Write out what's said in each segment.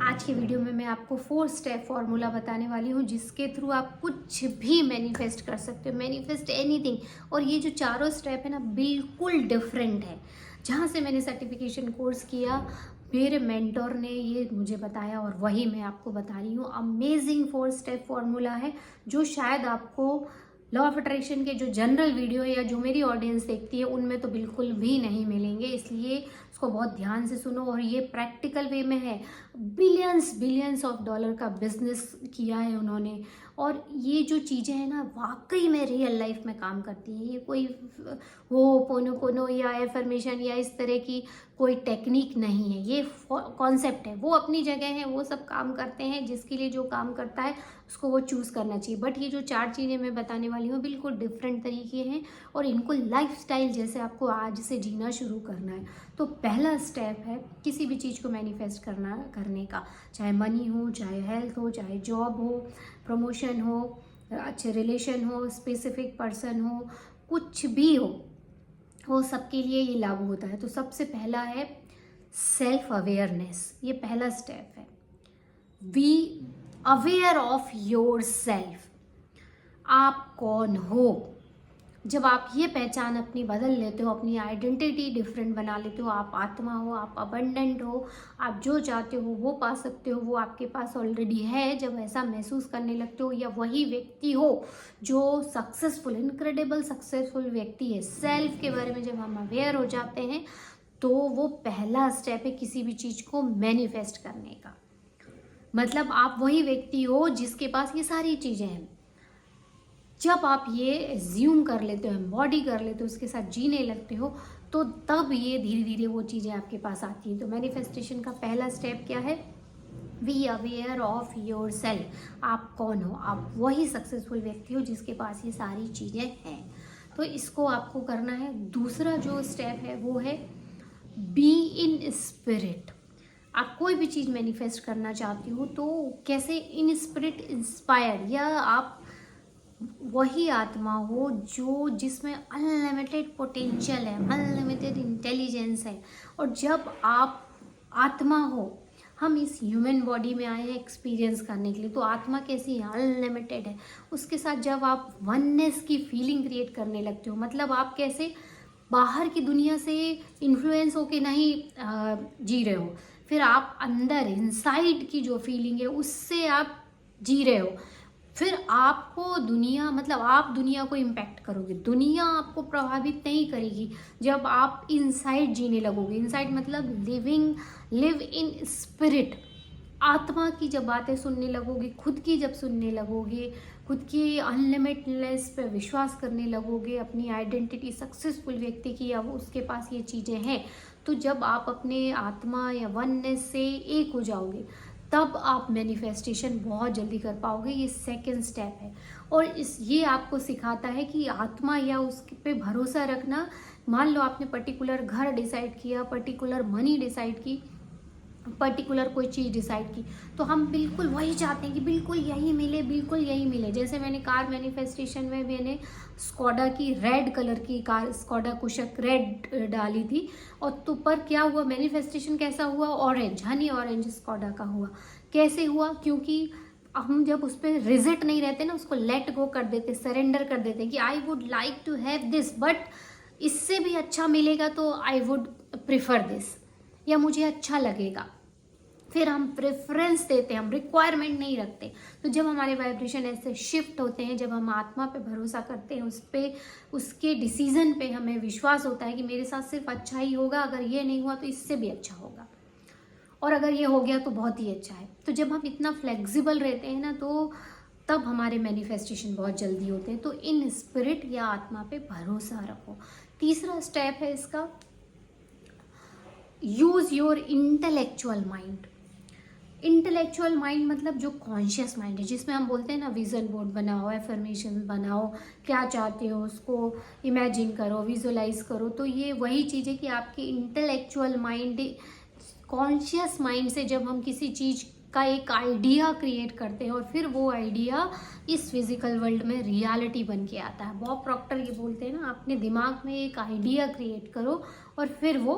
आज के वीडियो में मैं आपको 4 स्टेप फॉर्मूला बताने वाली हूँ जिसके थ्रू आप कुछ भी मैनिफेस्ट कर सकते हो, मैनिफेस्ट एनीथिंग। और ये जो चारों स्टेप है ना, बिल्कुल डिफरेंट है। जहाँ से मैंने सर्टिफिकेशन कोर्स किया, मेरे मेंटोर ने ये मुझे बताया और वही मैं आपको बता रही हूँ। अमेजिंग 4 स्टेप फॉर्मूला है जो शायद आपको लॉ ऑफ अट्रैक्शन के जो जनरल वीडियो है या जो मेरी ऑडियंस देखती है उनमें तो बिल्कुल भी नहीं मिलेंगे, इसलिए उसको बहुत ध्यान से सुनो। और ये प्रैक्टिकल वे में है। बिलियंस ऑफ डॉलर का बिजनेस किया है उन्होंने, और ये जो चीज़ें हैं ना वाकई में रियल लाइफ में काम करती हैं। ये कोई वो पोनो या एफर्मेशन या इस तरह की कोई टेक्निक नहीं है, ये कॉन्सेप्ट है। वो अपनी जगह है, वो सब काम करते हैं, जिसके लिए जो काम करता है उसको वो चूज़ करना चाहिए। बट ये जो 4 चीज़ें मैं बताने वाली हूँ बिल्कुल डिफरेंट तरीके हैं और इनको लाइफस्टाइल जैसे आपको आज से जीना शुरू करना है। तो पहला स्टेप है किसी भी चीज़ को मैनिफेस्ट करने का, चाहे मनी हो, चाहे हेल्थ हो, चाहे जॉब हो, प्रमोशन हो, अच्छे रिलेशन हो, स्पेसिफिक पर्सन हो, कुछ भी हो, वो सबके लिए ये लागू होता है। तो सबसे पहला है सेल्फ अवेयरनेस। ये पहला स्टेप है। Be aware of your self. आप कौन हो? जब आप ये पहचान अपनी बदल लेते हो, अपनी आइडेंटिटी डिफरेंट बना लेते हो, आप आत्मा हो, आप अबंडेंट हो, आप जो चाहते हो वो पा सकते हो, वो आपके पास ऑलरेडी है। जब ऐसा महसूस करने लगते हो, या वही व्यक्ति हो जो सक्सेसफुल, इनक्रेडिबल सक्सेसफुल व्यक्ति है, सेल्फ के बारे में जब हम अवेयर हो जाते हैं तो वो पहला स्टेप है किसी भी चीज़ को मैनिफेस्ट करने का। मतलब आप वही व्यक्ति हो जिसके पास ये सारी चीज़ें हैं। जब आप ये एज्यूम कर लेते हो, एम्बॉडी कर लेते हो, उसके साथ जीने लगते हो, तो तब ये धीरे धीरे वो चीज़ें आपके पास आती हैं। तो मैनिफेस्टेशन का पहला स्टेप क्या है? Be aware of your self. आप कौन हो? आप वही सक्सेसफुल व्यक्ति हो जिसके पास ये सारी चीज़ें हैं। तो इसको आपको करना है। दूसरा जो स्टेप है वो है बी इन स्पिरिट। आप कोई भी चीज़ मैनिफेस्ट करना चाहती हो तो कैसे? इन स्पिरिट इंस्पायर्ड, या आप वही आत्मा हो जो जिसमें अनलिमिटेड पोटेंशियल है, अनलिमिटेड इंटेलिजेंस है। और जब आप आत्मा हो, हम इस ह्यूमन बॉडी में आए हैं एक्सपीरियंस करने के लिए, तो आत्मा कैसी है? अनलिमिटेड है। उसके साथ जब आप वननेस की फीलिंग क्रिएट करने लगते हो, मतलब आप कैसे बाहर की दुनिया से इन्फ्लुएंस होके नहीं जी रहे हो, फिर आप अंदर इनसाइड की जो फीलिंग है उससे आप जी रहे हो। फिर आपको दुनिया, मतलब आप दुनिया को इम्पैक्ट करोगे, दुनिया आपको प्रभावित नहीं करेगी जब आप इनसाइड जीने लगोगे। इनसाइड मतलब लिव इन स्पिरिट। आत्मा की जब बातें सुनने लगोगे, खुद की जब सुनने लगोगे, खुद की अनलिमिटनेस पे विश्वास करने लगोगे, अपनी आइडेंटिटी सक्सेसफुल व्यक्ति की, अब उसके पास ये चीज़ें हैं, तो जब आप अपने आत्मा या वननेस से एक हो जाओगे तब आप मैनिफेस्टेशन बहुत जल्दी कर पाओगे। ये सेकंड स्टेप है। और ये आपको सिखाता है कि आत्मा या उस पे भरोसा रखना। मान लो आपने पर्टिकुलर घर डिसाइड किया, पर्टिकुलर मनी डिसाइड की, पर्टिकुलर कोई चीज़ डिसाइड की, तो हम बिल्कुल वही चाहते हैं कि बिल्कुल यही मिले, बिल्कुल यही मिले। जैसे मैंने कार मैनिफेस्टेशन में मैंने स्कोडा की रेड कलर की कार, स्कोडा कुशक रेड डाली थी, और तो पर क्या हुआ, मैनिफेस्टेशन कैसा हुआ? ऑरेंज, हनी ऑरेंज स्कोडा का हुआ। कैसे हुआ? क्योंकि हम जब उस पर रिजल्ट नहीं रहते ना, उसको लेट गो कर देते, सरेंडर कर देते कि I would like to have this, but इससे भी अच्छा मिलेगा तो आई वुड प्रिफर दिस, या मुझे अच्छा लगेगा। फिर हम प्रेफरेंस देते हैं, हम रिक्वायरमेंट नहीं रखते। तो जब हमारे वाइब्रेशन ऐसे शिफ्ट होते हैं, जब हम आत्मा पे भरोसा करते हैं, उस पे, उसके डिसीजन पे हमें विश्वास होता है कि मेरे साथ सिर्फ अच्छा ही होगा, अगर ये नहीं हुआ तो इससे भी अच्छा होगा, और अगर ये हो गया तो बहुत ही अच्छा है। तो जब हम इतना फ्लेक्सिबल रहते हैं ना, तो तब हमारे मैनिफेस्टेशन बहुत जल्दी होते हैं। तो इन स्पिरिट या आत्मा पे भरोसा रखो। तीसरा स्टेप है इसका, use your intellectual mind. Intellectual mind मतलब जो कॉन्शियस माइंड है, जिसमें हम बोलते हैं ना विजन बोर्ड बनाओ, एफर्मेशन बनाओ, क्या चाहते हो उसको इमेजिन करो, विजुलाइज करो। तो ये वही चीज़ है कि आपकी इंटेलेक्चुअल माइंड, कॉन्शियस माइंड से जब हम किसी चीज़ का एक आइडिया क्रिएट करते हैं और फिर वो आइडिया इस फिजिकल वर्ल्ड में रियलिटी बन के आता है। बॉब प्रॉक्टर ये बोलते हैं ना, अपने दिमाग में एक आइडिया क्रिएट करो और फिर वो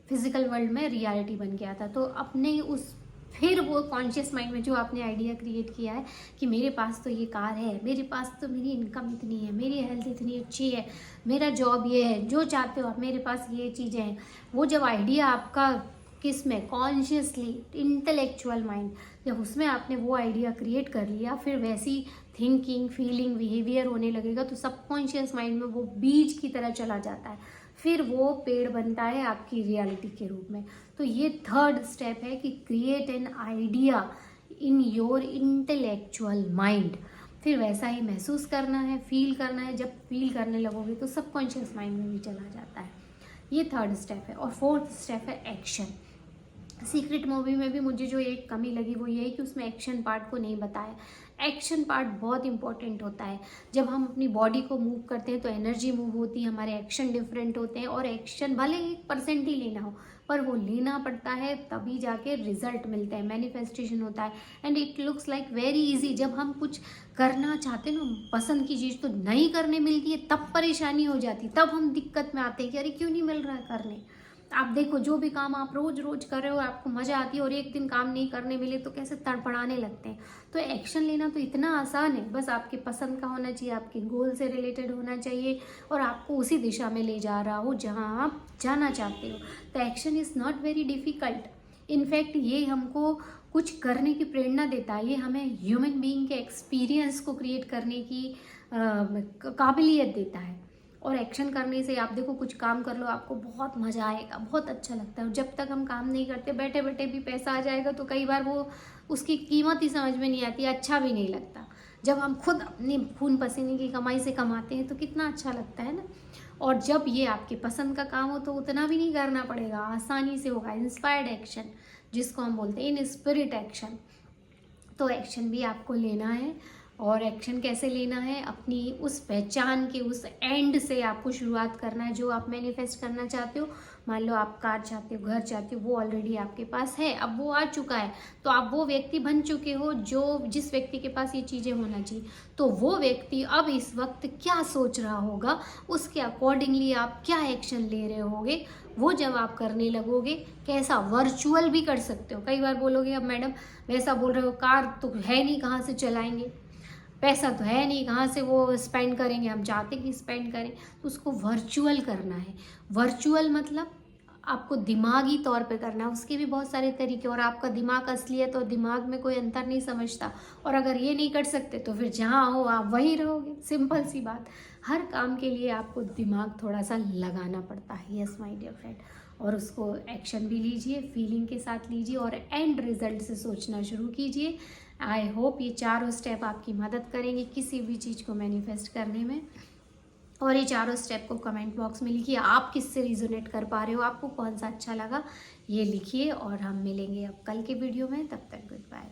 फिजिकल वर्ल्ड में रियलिटी बन के आता है। तो अपने उस फिर वो कॉन्शियस माइंड में जो आपने आइडिया क्रिएट किया है कि मेरे पास तो ये कार है, मेरे पास तो मेरी इनकम इतनी है, मेरी हेल्थ इतनी अच्छी है, मेरा जॉब ये है, जो चाहते हो आप, मेरे पास ये चीज़ें हैं, वो जब आइडिया आपका किस में, कॉन्शियसली इंटेलेक्चुअल माइंड, जब उसमें आपने वो आइडिया क्रिएट कर लिया, फिर वैसी थिंकिंग, फीलिंग, बिहेवियर होने लगेगा, तो सबकॉन्शियस माइंड में वो बीज की तरह चला जाता है, फिर वो पेड़ बनता है आपकी रियलिटी के रूप में। तो ये थर्ड स्टेप है कि create an idea in your intellectual mind. फिर वैसा ही महसूस करना है, फील करना है। जब फील करने लगोगे तो सबकॉन्शियस माइंड में भी चला जाता है। ये थर्ड स्टेप है। और फोर्थ स्टेप है एक्शन। सीक्रेट मूवी में भी मुझे जो एक कमी लगी वो ये है कि उसमें एक्शन पार्ट को नहीं बताया। एक्शन पार्ट बहुत इंपॉर्टेंट होता है। जब हम अपनी बॉडी को मूव करते हैं तो एनर्जी मूव होती है, हमारे एक्शन डिफरेंट होते हैं, और एक्शन भले 1% ही लेना हो पर वो लेना पड़ता है, तभी जाके रिजल्ट मिलते हैं, मैनिफेस्टेशन होता है। And it looks like very easy. जब हम कुछ करना चाहते हैं ना, पसंद की चीज़ तो नहीं करने मिलती है, तब परेशानी हो जाती, तब हम दिक्कत में आते हैं कि अरे क्यों नहीं मिल रहा है करने। आप देखो, जो भी काम आप रोज रोज कर रहे हो आपको मजा आती है, और एक दिन काम नहीं करने मिले तो कैसे तड़पड़ाने लगते हैं। तो एक्शन लेना तो इतना आसान है, बस आपके पसंद का होना चाहिए, आपके गोल से रिलेटेड होना चाहिए, और आपको उसी दिशा में ले जा रहा हो जहां आप जाना चाहते हो। तो action is not very difficult. In fact ये हमको कुछ करने की प्रेरणा देता है, ये हमें ह्यूमन बीइंग के एक्सपीरियंस को क्रिएट करने की काबिलियत देता है। और एक्शन करने से आप देखो, कुछ काम कर लो, आपको बहुत मज़ा आएगा, बहुत अच्छा लगता है। जब तक हम काम नहीं करते, बैठे बैठे भी पैसा आ जाएगा, तो कई बार वो उसकी कीमत ही समझ में नहीं आती, अच्छा भी नहीं लगता। जब हम खुद अपने खून पसीने की कमाई से कमाते हैं तो कितना अच्छा लगता है ना। और जब ये आपके पसंद का काम हो तो उतना भी नहीं करना पड़ेगा, आसानी से होगा। इंस्पायर्ड एक्शन जिसको हम बोलते हैं, इन स्पिरिट एक्शन। तो एक्शन भी आपको लेना है। और एक्शन कैसे लेना है, अपनी उस पहचान के उस एंड से आपको शुरुआत करना है जो आप मैनिफेस्ट करना चाहते हो। मान लो आप कार चाहते हो, घर चाहते हो, वो ऑलरेडी आपके पास है, अब वो आ चुका है, तो आप वो व्यक्ति बन चुके हो जो जिस व्यक्ति के पास ये चीज़ें होना चाहिए। तो वो व्यक्ति अब इस वक्त क्या सोच रहा होगा, उसके अकॉर्डिंगली आप क्या एक्शन ले रहे होगे, वो जब आप करने लगोगे। कैसा, वर्चुअल भी कर सकते हो। कई बार बोलोगे अब मैडम वैसा बोल रहे हो, कार तो है नहीं, कहाँ से चलाएंगे, पैसा तो है नहीं, कहाँ से वो स्पेंड करेंगे, हम चाहते कि स्पेंड करें। तो उसको वर्चुअल करना है। वर्चुअल मतलब आपको दिमागी तौर पे करना है। उसके भी बहुत सारे तरीके, और आपका दिमाग असली है तो दिमाग में कोई अंतर नहीं समझता। और अगर ये नहीं कर सकते तो फिर जहाँ हो आप वहीं रहोगे, सिंपल सी बात। हर काम के लिए आपको दिमाग थोड़ा सा लगाना पड़ता है। Yes my dear friend. और उसको एक्शन भी लीजिए, फीलिंग के साथ लीजिए, और एंड रिजल्ट से सोचना शुरू कीजिए। आई होप ये चारों स्टेप आपकी मदद करेंगे किसी भी चीज़ को मैनिफेस्ट करने में। और ये चारों स्टेप को कमेंट बॉक्स में लिखिए, आप किससे रिजोनेट कर पा रहे हो, आपको कौन सा अच्छा लगा, ये लिखिए। और हम मिलेंगे अब कल के वीडियो में, तब तक गुड बाय।